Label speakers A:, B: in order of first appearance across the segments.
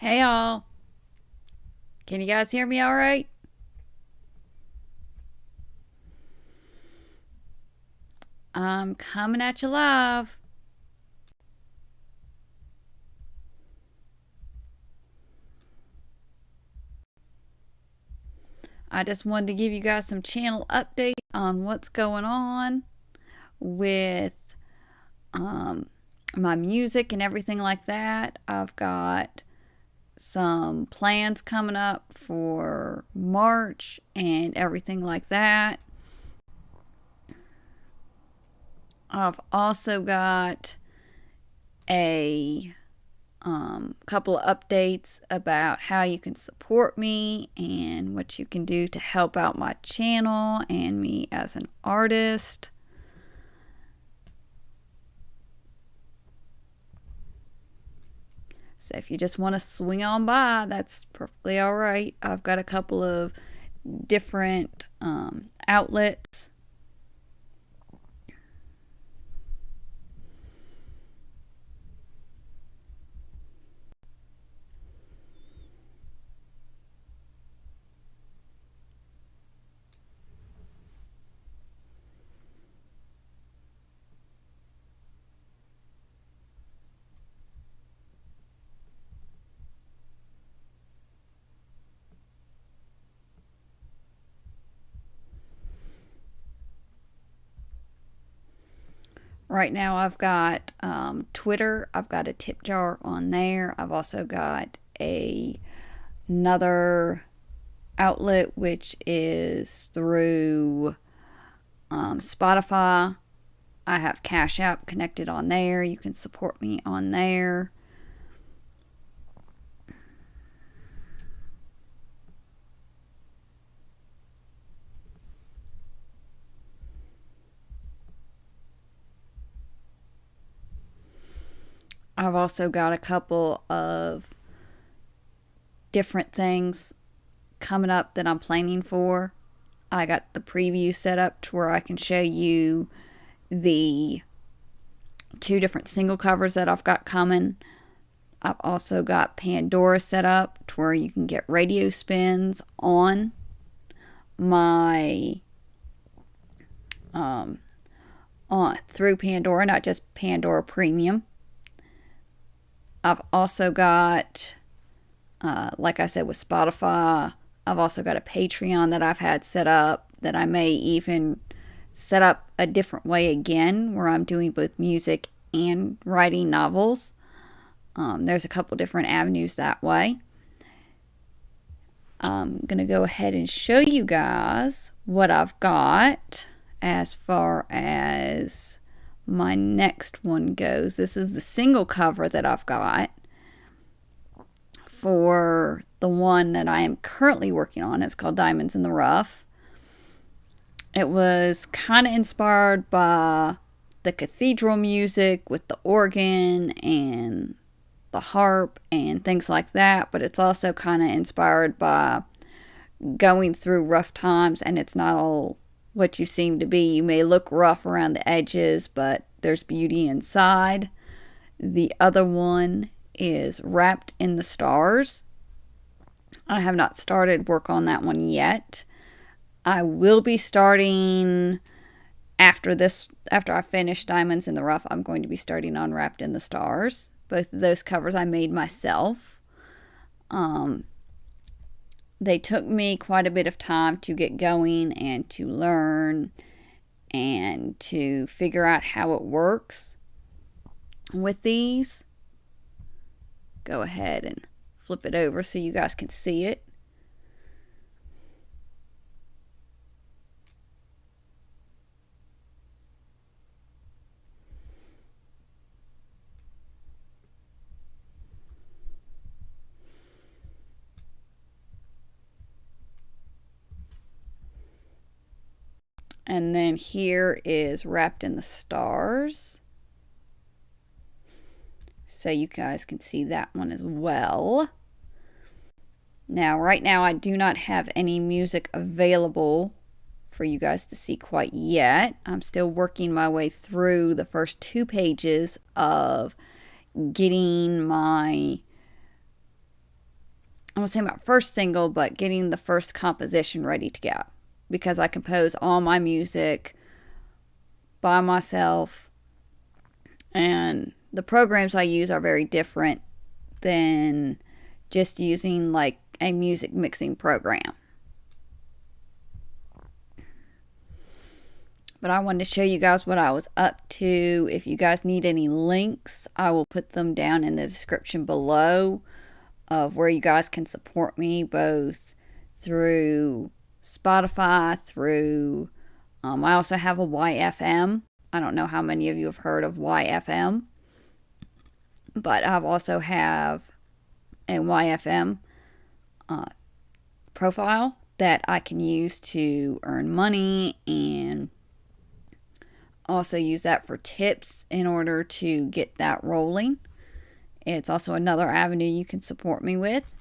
A: Hey y'all. Can you guys hear me all right? I'm coming at you live. I just wanted to give you guys some channel update on what's going on with um, my music and everything like that. I've got some plans coming up for March and everything like that. I've also got a couple of updates about how you can support me and what you can do to help out my channel and me as an artist. So if you just want to swing on by, that's perfectly all right. I've got a couple of different outlets. Right now I've got Twitter. I've got a tip jar on there. I've also got another outlet which is through Spotify. I have Cash App connected on there. You can support me on there. I've also got a couple of different things coming up that I'm planning for. I got the preview set up to where I can show you the two different single covers that I've got coming. I've also got Pandora set up to where you can get radio spins on my through Pandora, not just Pandora Premium. I've also got, like I said, with Spotify, I've also got a Patreon that I've had set up that I may even set up a different way again, where I'm doing both music and writing novels. There's a couple different avenues that way. I'm going to go ahead and show you guys what I've got as far as my next one goes. This is the single cover that I've got for the one that I am currently working on. It's called Diamonds in the Rough. It was kind of inspired by the cathedral music with the organ and the harp and things like that, but it's also kind of inspired by going through rough times, and it's not all what you seem to be. You may look rough around the edges, but there's beauty inside. The other one is Wrapped in the Stars. I have not started work on that one yet. I will be starting after I finish Diamonds in the Rough. I'm going to be starting on Wrapped in the Stars. Both of those covers I made myself. They took me quite a bit of time to get going and to learn and to figure out how it works with these. Go ahead and flip it over so you guys can see it. And then here is Wrapped in the Stars. So you guys can see that one as well. Now, right now, I do not have any music available for you guys to see quite yet. I'm still working my way through the first 2 pages of getting my I won't say my first single, but getting the first composition ready to go, because I compose all my music by myself, and the programs I use are very different than just using like a music mixing program. But I wanted to show you guys what I was up to. If you guys need any links, I will put them down in the description below of where you guys can support me, both through Spotify, through I also have a YFM. I don't know how many of you have heard of YFM, but I've also have a YFM profile that I can use to earn money, and also use that for tips in order to get that rolling. It's also another avenue you can support me with.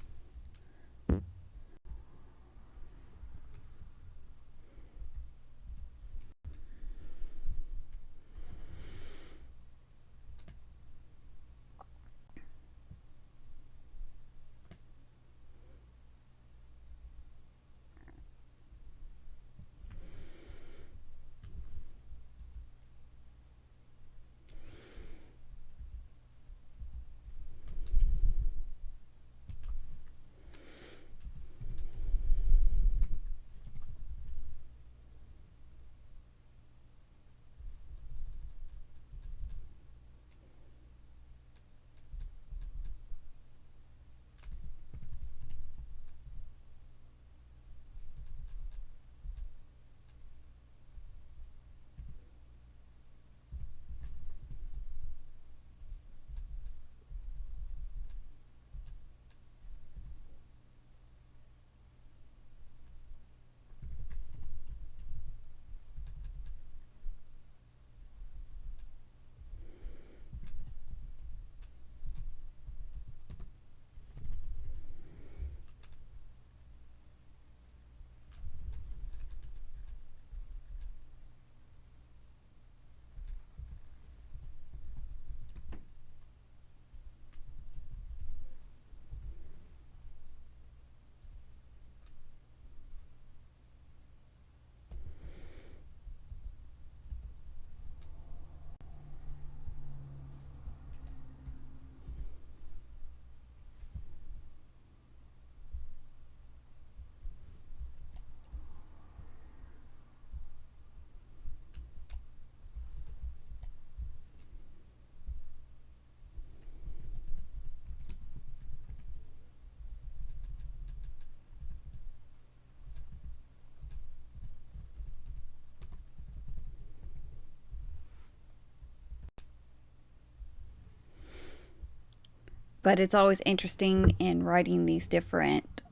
A: But it's always interesting in writing these different,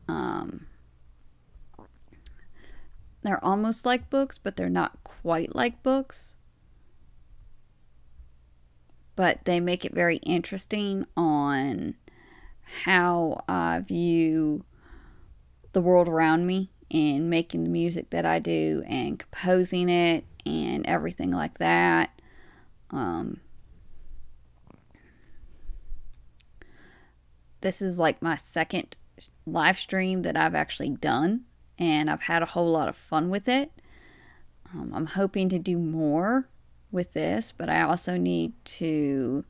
A: they're almost like books, but they're not quite like books. But they make it very interesting on how I view the world around me and making the music that I do and composing it and everything like that. Um, this is like my second live stream that I've actually done, and I've had a whole lot of fun with it. I'm hoping to do more with this, but I also need to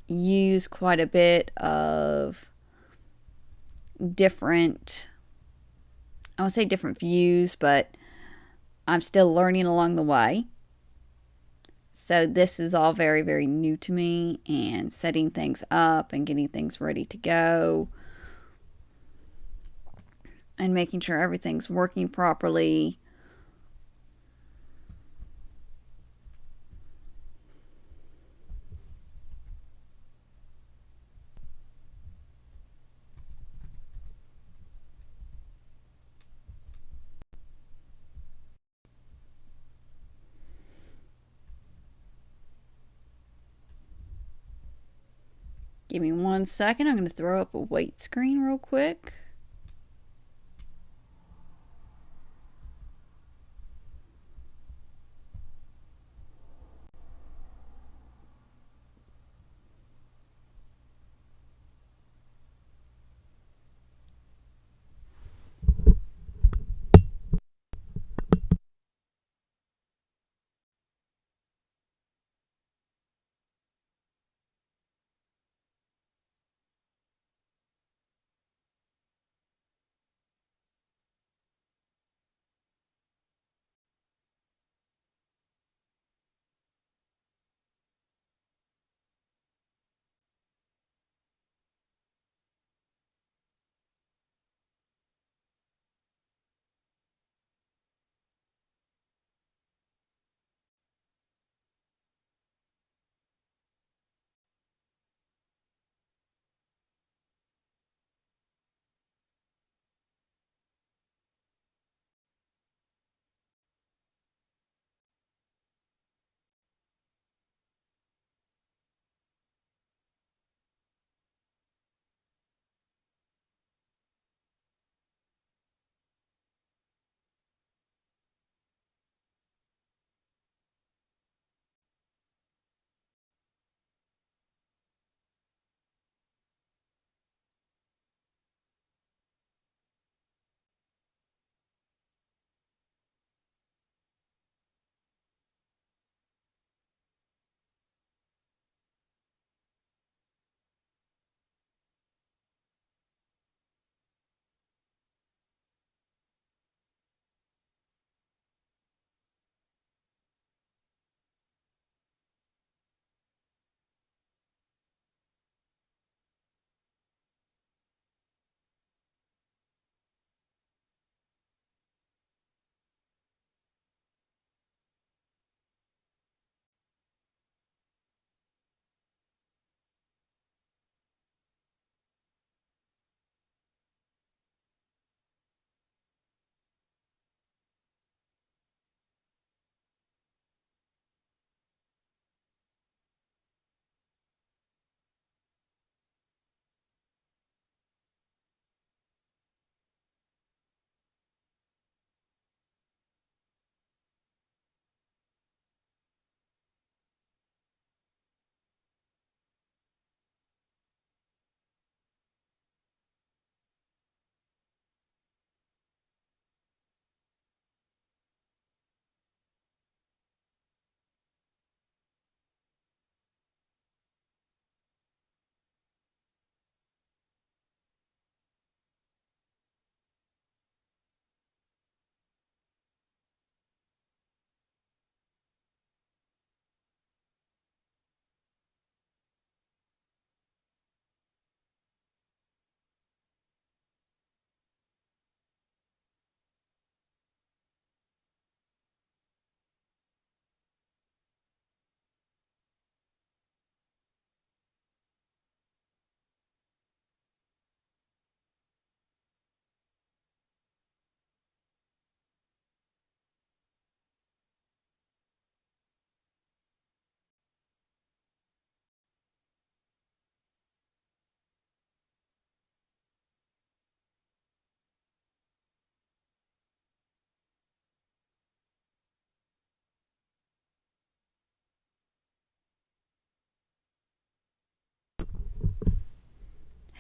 A: use quite a bit of different, I won't say different views, but I'm still learning along the way. So this is all very, very new to me, and setting things up and getting things ready to go and making sure everything's working properly. Give me 1 second. I'm going to throw up a wait screen real quick.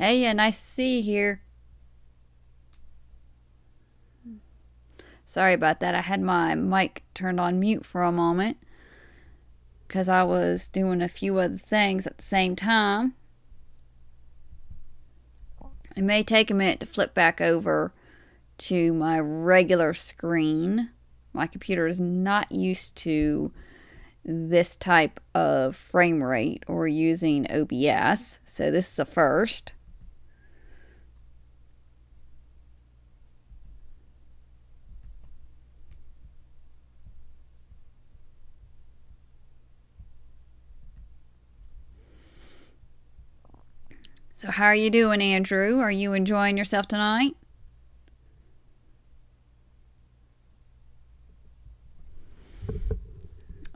A: Hey, nice to see you here. Sorry about that. I had my mic turned on mute for a moment because I was doing a few other things at the same time. It may take a minute to flip back over to my regular screen. My computer is not used to this type of frame rate or using OBS, so this is a first. So how are you doing, Andrew? Are you enjoying yourself tonight?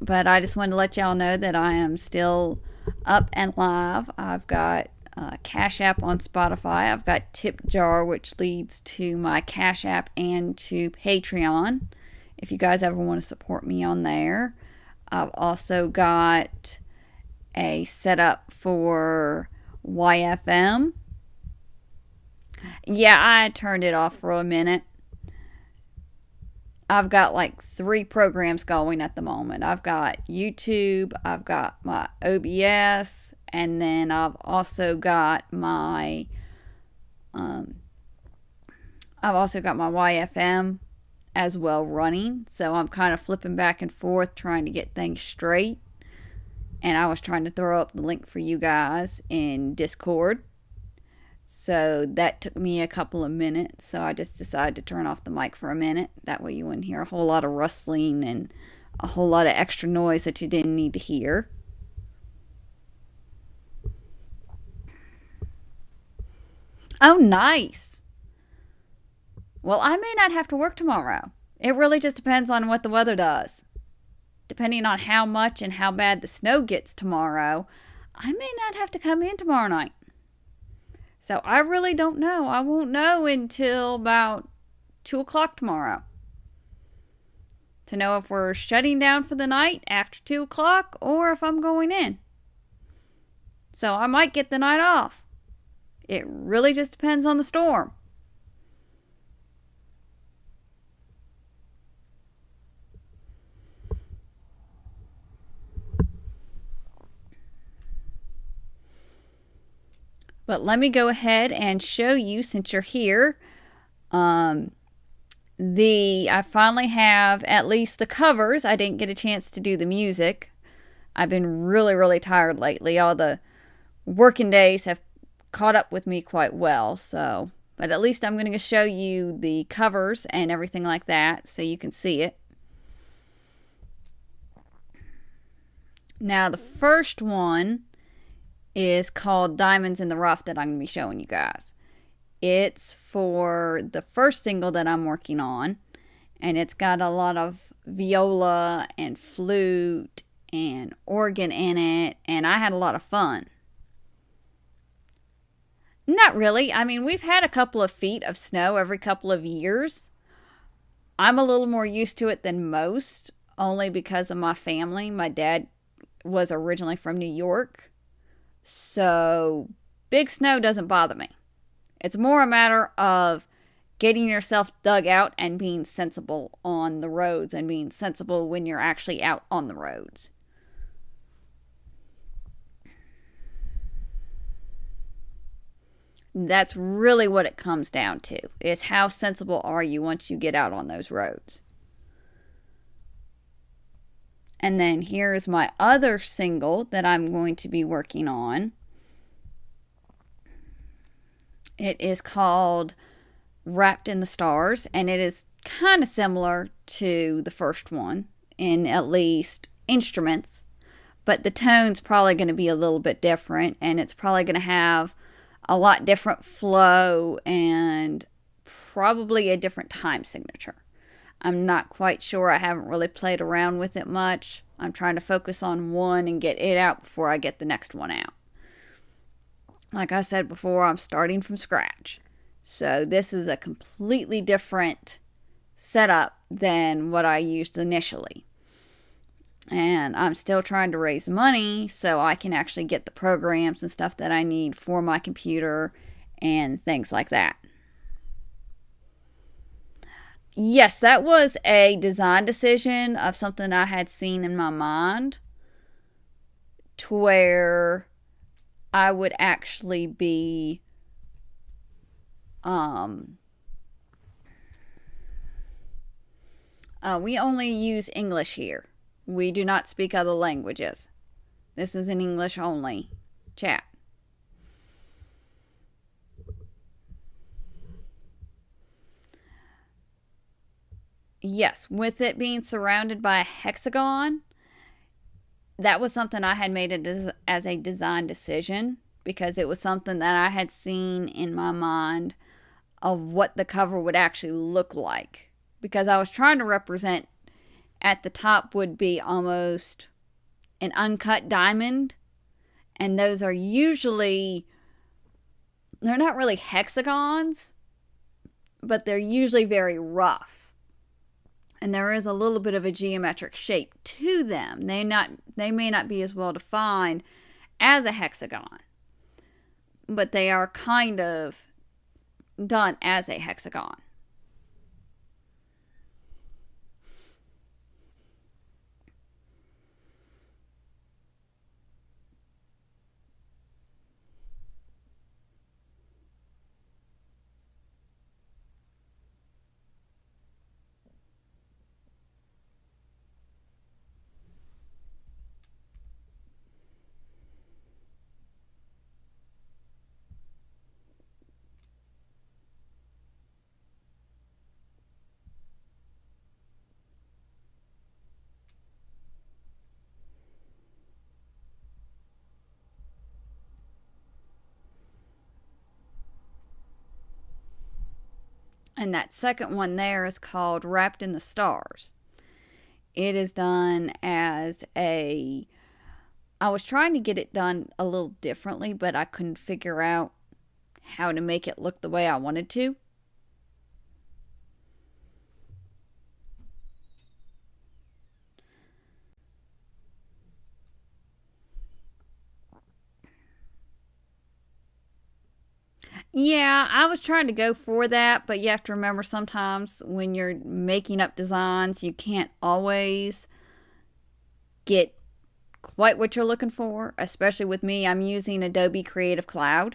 A: But I just wanted to let y'all know that I am still up and live. I've got Cash App on Spotify. I've got TipJar, which leads to my Cash App and to Patreon, if you guys ever want to support me on there. I've also got a setup for YFM. Yeah, I turned it off for a minute. I've got like 3 programs going at the moment. I've got YouTube, I've got my OBS, and then I've also got my YFM as well running. So I'm kind of flipping back and forth trying to get things straight. And I was trying to throw up the link for you guys in Discord. So that took me a couple of minutes. So I just decided to turn off the mic for a minute. That way you wouldn't hear a whole lot of rustling and a whole lot of extra noise that you didn't need to hear. Oh, nice. Well, I may not have to work tomorrow. It really just depends on what the weather does. Depending on how much and how bad the snow gets tomorrow, I may not have to come in tomorrow night. So I really don't know. I won't know until about 2 o'clock tomorrow to know if we're shutting down for the night after 2 o'clock or if I'm going in. So I might get the night off. It really just depends on the storm. But let me go ahead and show you, since you're here, I finally have at least the covers. I didn't get a chance to do the music. I've been really, really tired lately. All the working days have caught up with me quite well. So, but at least I'm going to show you the covers and everything like that so you can see it. Now, the first one is called Diamonds in the Rough that I'm going to be showing you guys. It's for the first single that I'm working on, and it's got a lot of viola and flute and organ in it, and I had a lot of fun. Not really. I mean, we've had a couple of feet of snow every couple of years. I'm a little more used to it than most, only because of my family. My dad was originally from New York. So big snow doesn't bother me. It's more a matter of getting yourself dug out and being sensible on the roads and being sensible when you're actually out on the roads. That's really what it comes down to, is how sensible are you once you get out on those roads. And then here's my other single that I'm going to be working on. It is called Wrapped in the Stars, and it is kind of similar to the first one in at least instruments, but the tone's probably going to be a little bit different, and it's probably going to have a lot different flow and probably a different time signature. I'm not quite sure. I haven't really played around with it much. I'm trying to focus on one and get it out before I get the next one out. Like I said before, I'm starting from scratch. So this is a completely different setup than what I used initially. And I'm still trying to raise money so I can actually get the programs and stuff that I need for my computer and things like that. Yes, that was a design decision of something I had seen in my mind to where I would actually be we only use English here. We do not speak other languages. This is an English only chat. Yes, with it being surrounded by a hexagon, that was something I had made as a design decision because it was something that I had seen in my mind of what the cover would actually look like. Because I was trying to represent at the top would be almost an uncut diamond. And those are usually, they're not really hexagons, but they're usually very rough. And there is a little bit of a geometric shape to them. They may not be as well defined as a hexagon, but they are kind of done as a hexagon. And that second one there is called Wrapped in the Stars. It is done as a. I was trying to get it done a little differently, but I couldn't figure out how to make it look the way I wanted to. Yeah, I was trying to go for that, but you have to remember sometimes when you're making up designs, you can't always get quite what you're looking for. Especially with me, I'm using Adobe Creative Cloud.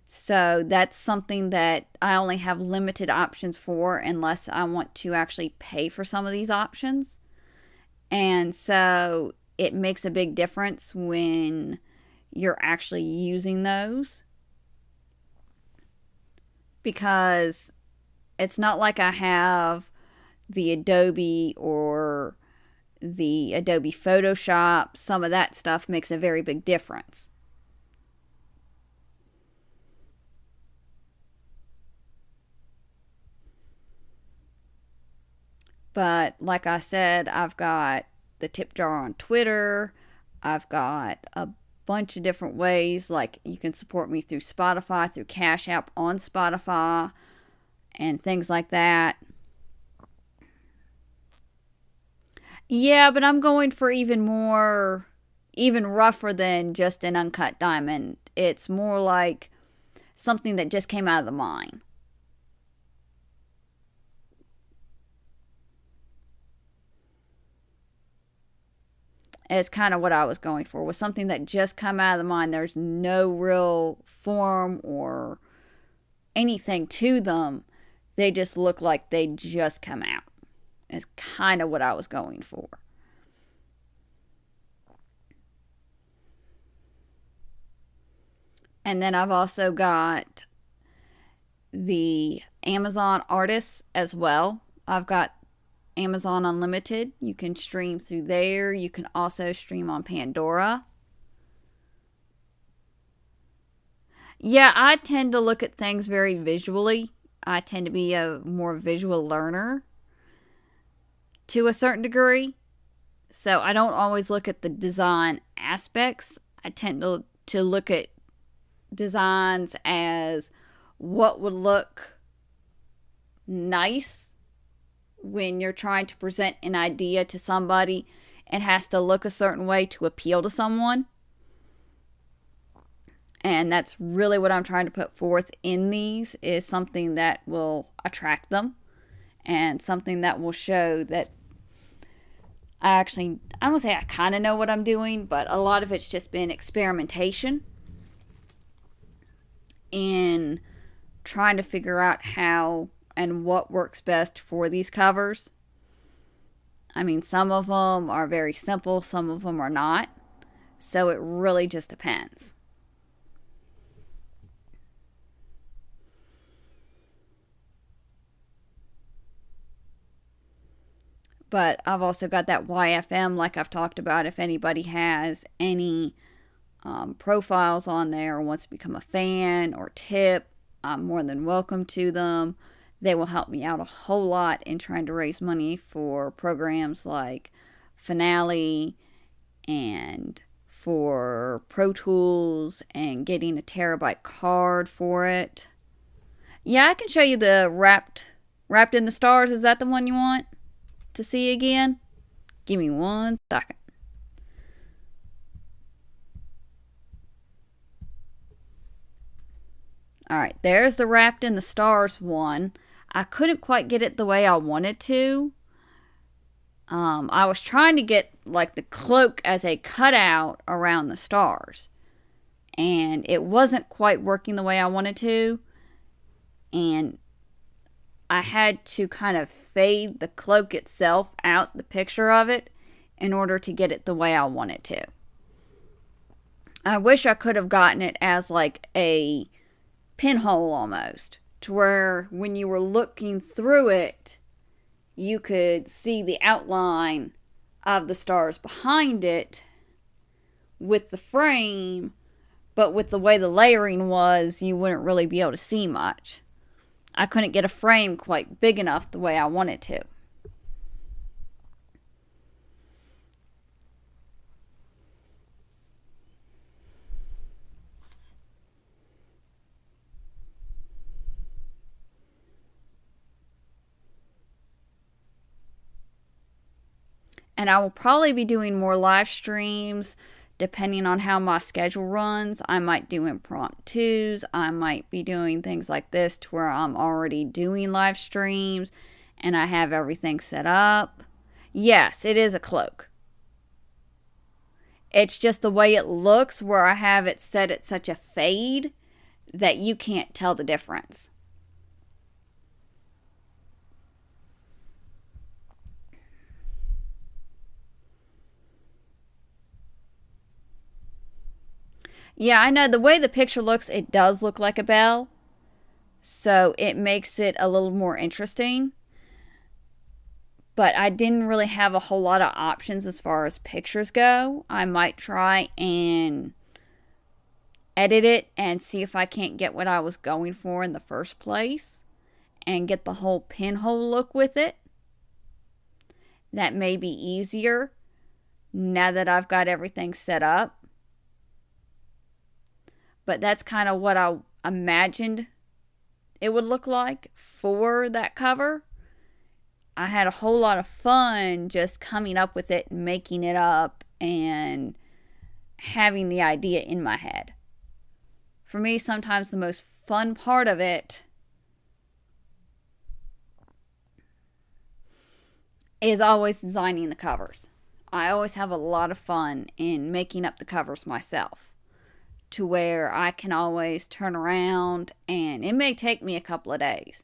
A: So that's something that I only have limited options for unless I want to actually pay for some of these options. And so it makes a big difference when you're actually using those. Because it's not like I have the Adobe or the Adobe Photoshop. Some of that stuff makes a very big difference. But like I said, I've got the tip jar on Twitter. I've got a bunch of different ways. Like you can support me through Spotify, through Cash App on Spotify, and things like that. Yeah, but I'm going for even more, even rougher than just an uncut diamond. It's more like something that just came out of the mine. Is kind of what I was going for. Was something that just come out of the mine. There's no real form or anything to them. They just look like they just come out. Is kind of what I was going for. And then I've also got the Amazon artists as well. I've got Amazon Unlimited. You can stream through there. You can also stream on Pandora. Yeah, I tend to look at things very visually. I tend to be a more visual learner to a certain degree. So I don't always look at the design aspects. I tend to look at designs as what would look nice when you're trying to present an idea to somebody. It has to look a certain way to appeal to someone. And that's really what I'm trying to put forth in these, is something that will attract them and something that will show that I don't want to say I kind of know what I'm doing, but a lot of it's just been experimentation in trying to figure out how and what works best for these covers. I mean, some of them are very simple, some of them are not. So it really just depends. But I've also got that YFM, like I've talked about. If anybody has any profiles on there or wants to become a fan or tip, I'm more than welcome to them. They will help me out a whole lot in trying to raise money for programs like Finale and for Pro Tools and getting a terabyte card for it. Yeah, I can show you the Wrapped in the Stars. Is that the one you want to see again? Give me 1 second. Alright, there's the Wrapped in the Stars one. I couldn't quite get it the way I wanted to. I was trying to get like the cloak as a cutout around the stars, and it wasn't quite working the way I wanted to, and I had to kind of fade the cloak itself out, the picture of it, in order to get it the way I wanted to. I wish I could have gotten it as like a pinhole almost, to where when you were looking through it, you could see the outline of the stars behind it with the frame, but with the way the layering was, you wouldn't really be able to see much. I couldn't get a frame quite big enough the way I wanted to. And I will probably be doing more live streams depending on how my schedule runs. I might do impromptus. I might be doing things like this to where I'm already doing live streams and I have everything set up. Yes, it is a cloak. It's just the way it looks where I have it set at such a fade that you can't tell the difference. Yeah, I know the way the picture looks, it does look like a bell. So it makes it a little more interesting. But I didn't really have a whole lot of options as far as pictures go. I might try and edit it and see if I can't get what I was going for in the first place and get the whole pinhole look with it. That may be easier now that I've got everything set up. But that's kind of what I imagined it would look like for that cover. I had a whole lot of fun just coming up with it and making it up and having the idea in my head. For me, sometimes the most fun part of it is always designing the covers. I always have a lot of fun in making up the covers myself, to where I can always turn around, and it may take me a couple of days.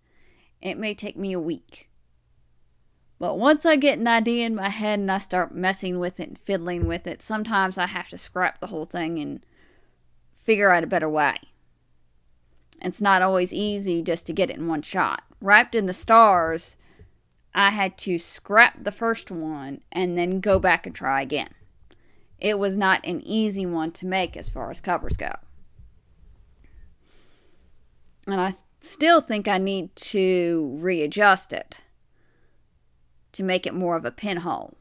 A: It may take me a week. But once I get an idea in my head and I start messing with it and fiddling with it, sometimes I have to scrap the whole thing and figure out a better way. It's not always easy just to get it in one shot. Wrapped in the Stars, I had to scrap the first one and then go back and try again. It was not an easy one to make as far as covers go. And I still think I need to readjust it to make it more of a pinhole.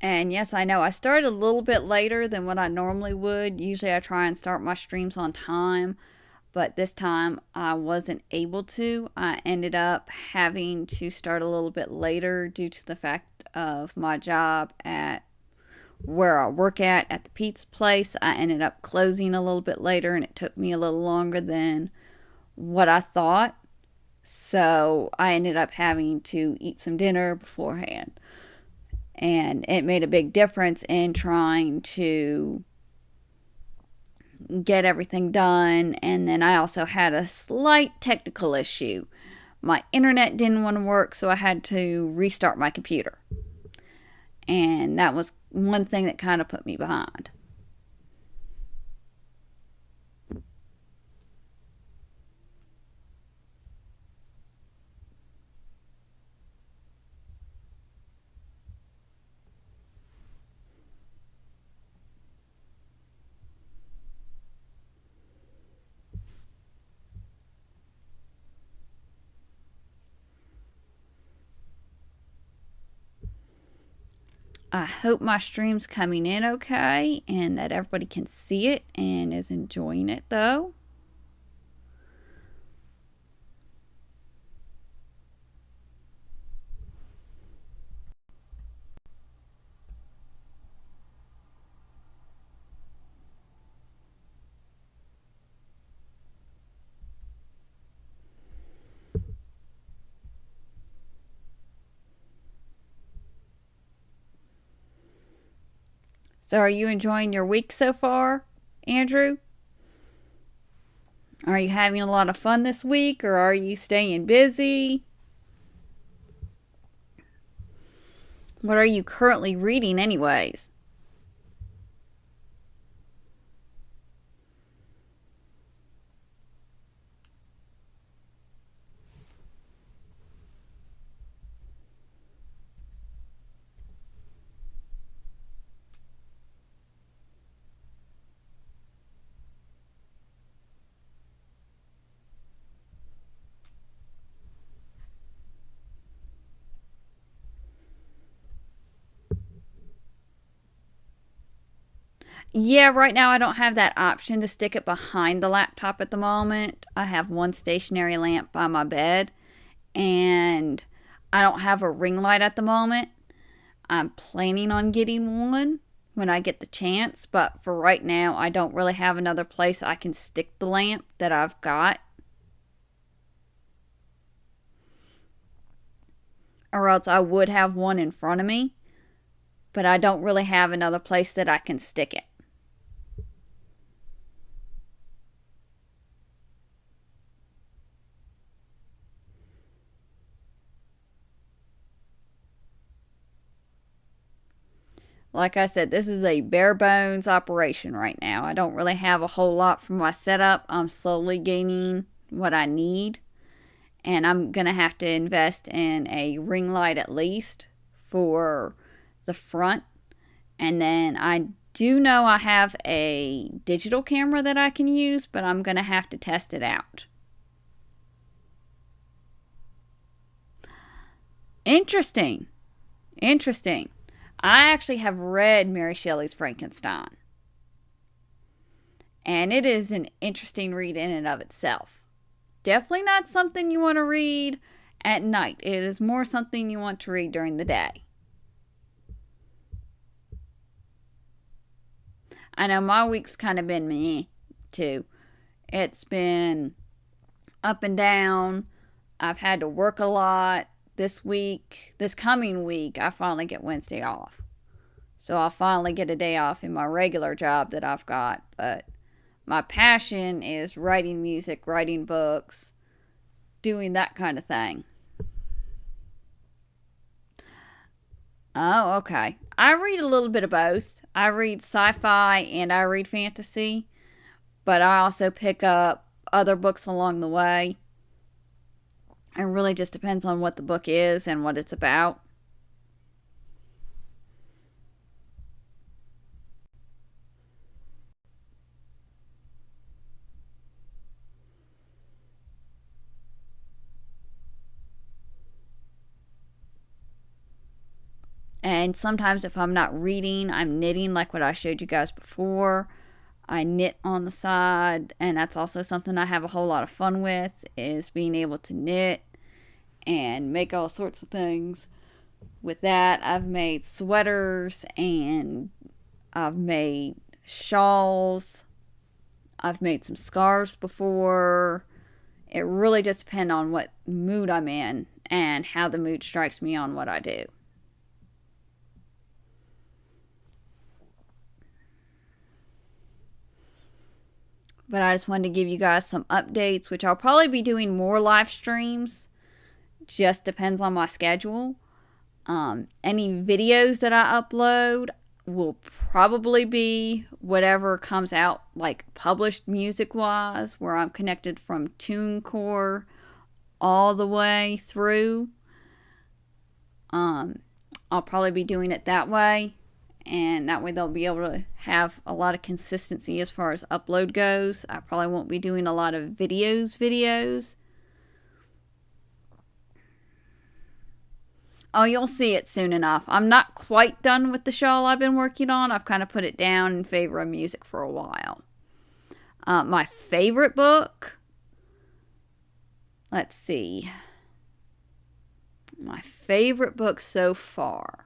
A: And yes, I know I started a little bit later than what I normally would. Usually I try and start my streams on time, but this time I wasn't able to. I ended up having to start a little bit later due to the fact of my job at where I work at the pizza place. I ended up closing a little bit later and it took me a little longer than what I thought. So I ended up having to eat some dinner beforehand. And it made a big difference in trying to get everything done. And then I also had a slight technical issue. My internet didn't want to work, so I had to restart my computer. And that was one thing that kind of put me behind. I hope my stream's coming in okay and that everybody can see it and is enjoying it though. So, are you enjoying your week so far, Andrew? Are you having a lot of fun this week or are you staying busy? What are you currently reading, anyways? Yeah, right now I don't have that option to stick it behind the laptop at the moment. I have one stationary lamp by my bed and I don't have a ring light at the moment. I'm planning on getting one when I get the chance, but for right now, I don't really have another place I can stick the lamp that I've got. Or else I would have one in front of me, but I don't really have another place that I can stick it. Like I said, this is a bare bones operation right now. I don't really have a whole lot for my setup. I'm slowly gaining what I need. And I'm going to have to invest in a ring light at least for the front. And then I do know I have a digital camera that I can use, but I'm going to have to test it out. Interesting. Interesting. I actually have read Mary Shelley's Frankenstein, and it is an interesting read in and of itself. Definitely not something you want to read at night. It is more something you want to read during the day. I know my week's kind of been meh, too. It's been up and down. I've had to work a lot. This coming week, I finally get Wednesday off. So I'll finally get a day off in my regular job that I've got. But my passion is writing music, writing books, doing that kind of thing. Oh, okay. I read a little bit of both. I read sci fi and I read fantasy, but I also pick up other books along the way. It really just depends on what the book is and what it's about. And sometimes if I'm not reading, I'm knitting, like what I showed you guys before. I knit on the side, and that's also something I have a whole lot of fun with, is being able to knit and make all sorts of things. With that, I've made sweaters, and I've made shawls. I've made some scarves before. It really just depends on what mood I'm in and how the mood strikes me on what I do. But I just wanted to give you guys some updates, which I'll probably be doing more live streams. Just depends on my schedule. Any videos that I upload will probably be whatever comes out, like published music wise, where I'm connected from TuneCore all the way through. I'll probably be doing it that way, and that way they'll be able to have a lot of consistency as far as upload goes. I probably won't be doing a lot of videos. Oh, you'll see it soon enough. I'm not quite done with the shawl I've been working on. I've kind of put it down in favor of music for a while. My favorite book, let's see. My favorite book so far.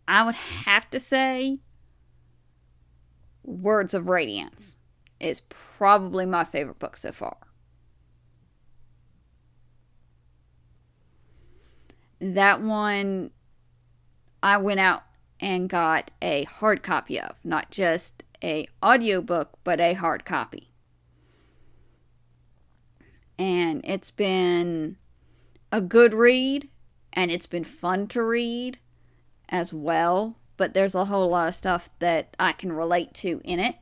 A: I would have to say Words of Radiance is probably my favorite book so far. That one I went out and got a hard copy of, not just a audiobook, but a hard copy. And it's been a good read, and it's been fun to read as well, but there's a whole lot of stuff that I can relate to in it.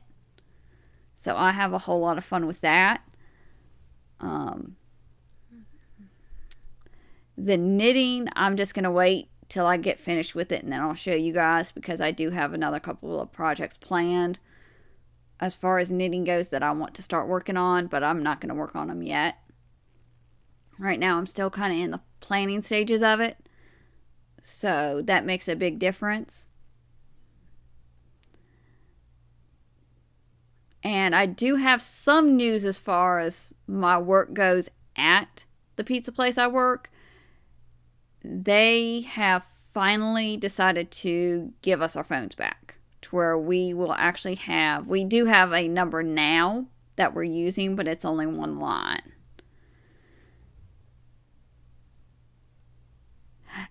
A: So I have a whole lot of fun with that. The knitting, I'm just going to wait till I get finished with it, and then I'll show you guys, because I do have another couple of projects planned as far as knitting goes that I want to start working on, but I'm not going to work on them yet. Right now I'm still kind of in the planning stages of it, so that makes a big difference. And I do have some news as far as my work goes at the pizza place I work. They have finally decided to give us our phones back, to where we will actually have, we do have a number now that we're using, but it's only one line.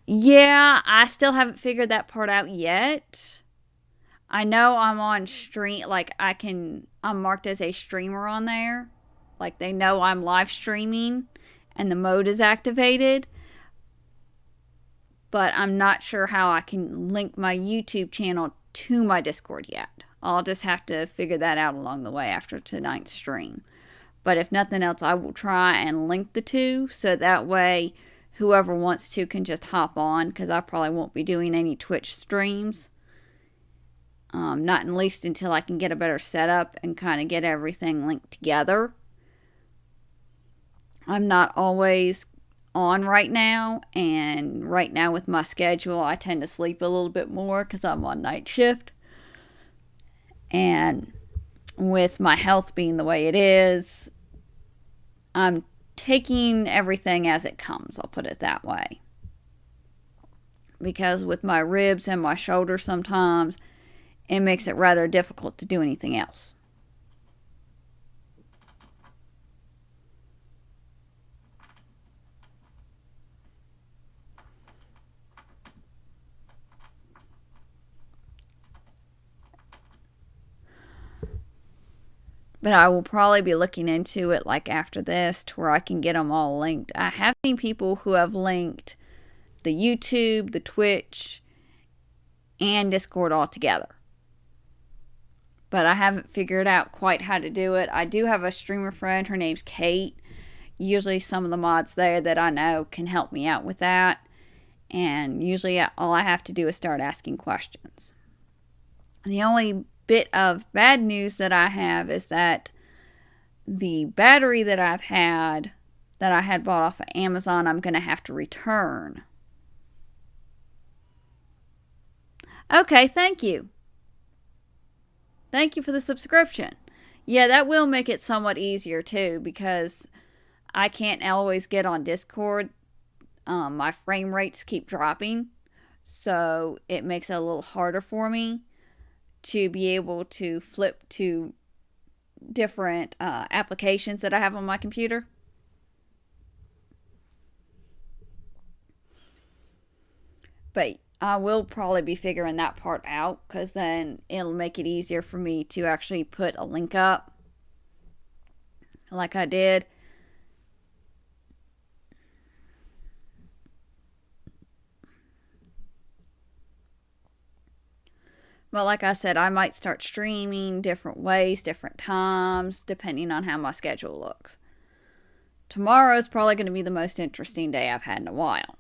A: Yeah, I still haven't figured that part out yet. I know I'm on stream, like I'm marked as a streamer on there. Like they know I'm live streaming and the mode is activated. But I'm not sure how I can link my YouTube channel to my Discord yet. I'll just have to figure that out along the way after tonight's stream. But if nothing else, I will try and link the two, so that way whoever wants to can just hop on, because I probably won't be doing any Twitch streams. Not at least until I can get a better setup and kind of get everything linked together. I'm not always on right now, and right now with my schedule I tend to sleep a little bit more because I'm on night shift, and with my health being the way it is, I'm taking everything as it comes, I'll put it that way, because with my ribs and my shoulder sometimes it makes it rather difficult to do anything else. But I will probably be looking into it like after this to where I can get them all linked. I have seen people who have linked the YouTube, the Twitch, and Discord all together. But I haven't figured out quite how to do it. I do have a streamer friend. Her name's Kate. Usually some of the mods there that I know can help me out with that. And usually all I have to do is start asking questions. The only bit of bad news that I have is that the battery that I've had that I had bought off of Amazon I'm going to have to return. Okay, thank you. Thank you for the subscription. Yeah, that will make it somewhat easier too, because I can't always get on Discord. My frame rates keep dropping, so it makes it a little harder for me to be able to flip to different applications that I have on my computer. But I will probably be figuring that part out, because then it'll make it easier for me to actually put a link up like I did. But like I said, I might start streaming different ways, different times, depending on how my schedule looks. Tomorrow is probably going to be the most interesting day I've had in a while,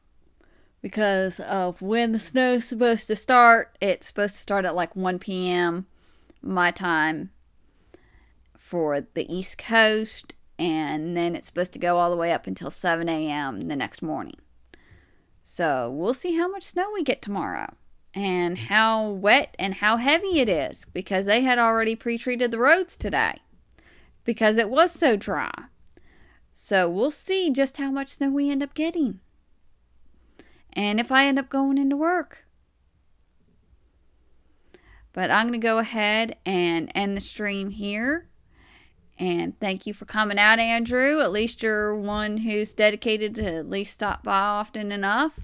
A: because of when the snow's supposed to start. It's supposed to start at like 1 p.m. my time for the East Coast, and then it's supposed to go all the way up until 7 a.m. the next morning. So we'll see how much snow we get tomorrow, and how wet and how heavy it is, because they had already pre-treated the roads today because it was so dry. So we'll see just how much snow we end up getting, and if I end up going into work. But I'm going to go ahead and end the stream here. And thank you for coming out, Andrew. At least you're one who's dedicated to at least stop by often enough.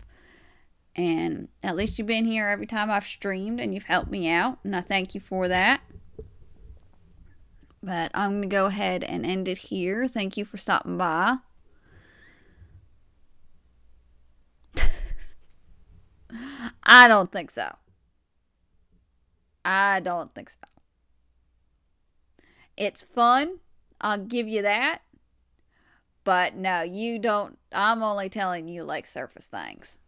A: And at least you've been here every time I've streamed, and you've helped me out. And I thank you for that. But I'm going to go ahead and end it here. Thank you for stopping by. I don't think so. I don't think so. It's fun, I'll give you that. But no, you don't. I'm only telling you like surface things.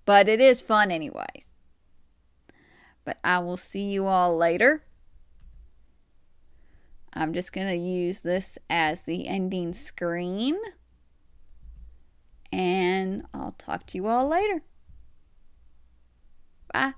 A: But it is fun anyways. But I will see you all later. I'm just going to use this as the ending screen. And I'll talk to you all later. Bye.